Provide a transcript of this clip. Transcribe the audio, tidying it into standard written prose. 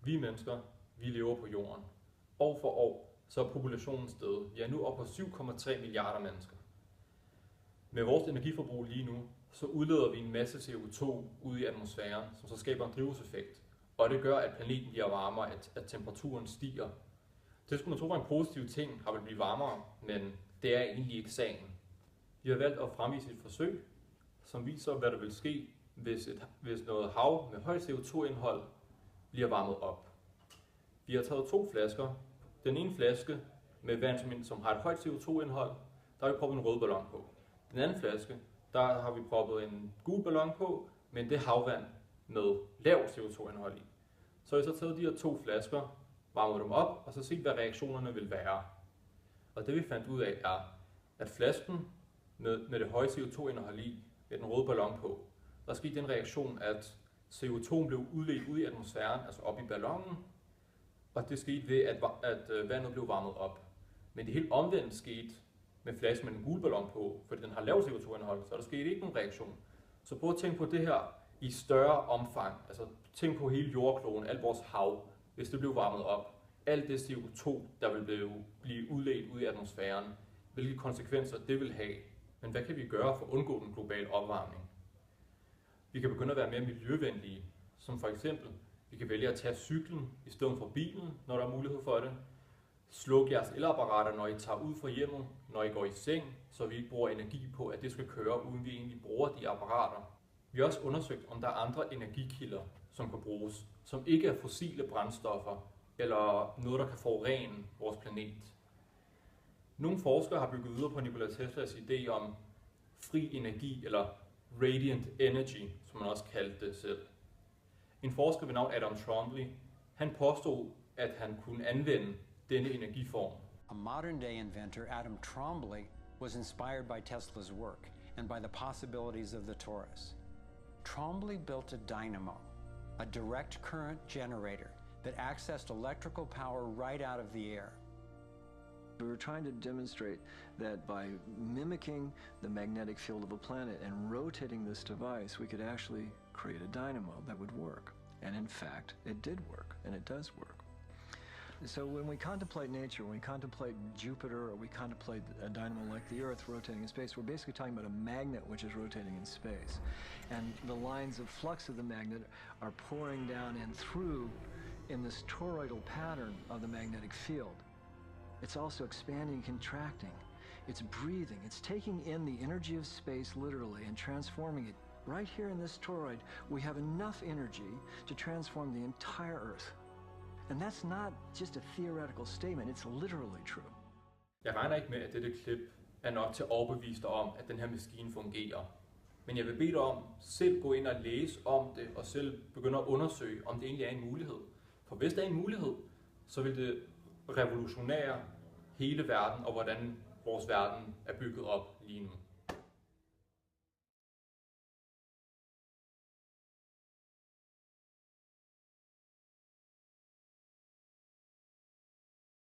Vi mennesker, vi lever på jorden. År for år, så er populationen steget. Vi er nu oppe på 7,3 milliarder mennesker. Med vores energiforbrug lige nu, så udleder vi en masse CO2 ud i atmosfæren, som så skaber en drivhuseffekt. Og det gør, at planeten bliver varmere, at temperaturen stiger. Det skulle man tro var en positiv ting, har vel blive varmere, men det er egentlig ikke sagen. Vi har valgt at fremvise et forsøg, som viser, hvad der vil ske, hvis noget hav med højt CO2-indhold bliver varmet op. Vi har taget 2 flasker. Den ene flaske med vand, som har et højt CO2-indhold, der har vi proppet en rød ballon på. Den anden flaske, der har vi proppet en gul ballon på, men det er havvand med lav CO2-indhold i. Så har vi så taget de her 2 flasker, varmet dem op, og så set, hvad reaktionerne vil være. Og det vi fandt ud af er, at flasken med det høje CO2-indhold i, med den røde ballon på, der skete den reaktion, at CO2 blev udledt ud i atmosfæren, altså op i ballonen, og det skete ved, at vandet blev varmet op. Men det helt omvendt skete med flasken med den gule ballon på, fordi den har lav CO2-indhold, så der skete ikke nogen reaktion. Så prøv at tænke på det her i større omfang. Altså tænk på hele jordkloden, alt vores hav, hvis det blev varmet op. Alt det CO2, der vil blive udledt ud i atmosfæren, hvilke konsekvenser det vil have. Men hvad kan vi gøre for at undgå den globale opvarmning? Vi kan begynde at være mere miljøvenlige, som for eksempel, vi kan vælge at tage cyklen i stedet for bilen, når der er mulighed for det. Sluk jeres elapparater, når I tager ud fra hjemmet, når I går i seng, så vi ikke bruger energi på, at det skal køre, uden vi egentlig bruger de apparater. Vi har også undersøgt, om der er andre energikilder, som kan bruges, som ikke er fossile brændstoffer, eller noget, der kan forurene vores planet. Nogle forskere har bygget videre på Nikola Teslas idé om fri energi, eller radiant energy, som man også kaldte det selv. En forsker ved navn Adam Trombley, han påstod, at han kunne anvende denne energiform. A modern-day inventor, Adam Trombley, was inspired by Tesla's work and by the possibilities of the torus. Trombley built a dynamo, a direct current generator that accessed electrical power right out of the air. We were trying to demonstrate that by mimicking the magnetic field of a planet and rotating this device, we could actually create a dynamo that would work. And in fact, it did work, and it does work. So when we contemplate nature, when we contemplate Jupiter, or we contemplate a dynamo like the Earth rotating in space, we're basically talking about a magnet which is rotating in space. And the lines of flux of the magnet are pouring down and through in this toroidal pattern of the magnetic field. It's also expanding and contracting. It's breathing. It's taking in the energy of space literally and transforming it. Right here in this toroid, we have enough energy to transform the entire Earth. And that's not just a theoretical statement, it's literally true. Jeg regner ikke med, at dette klip er nok til at overbevise dig om, at den her maskine fungerer. Men jeg vil bede dig om selv gå ind og læse om det, og selv begynde at undersøge, om det egentlig er en mulighed. For hvis der er en mulighed, så vil det revolutionere hele verden, og hvordan vores verden er bygget op lige nu.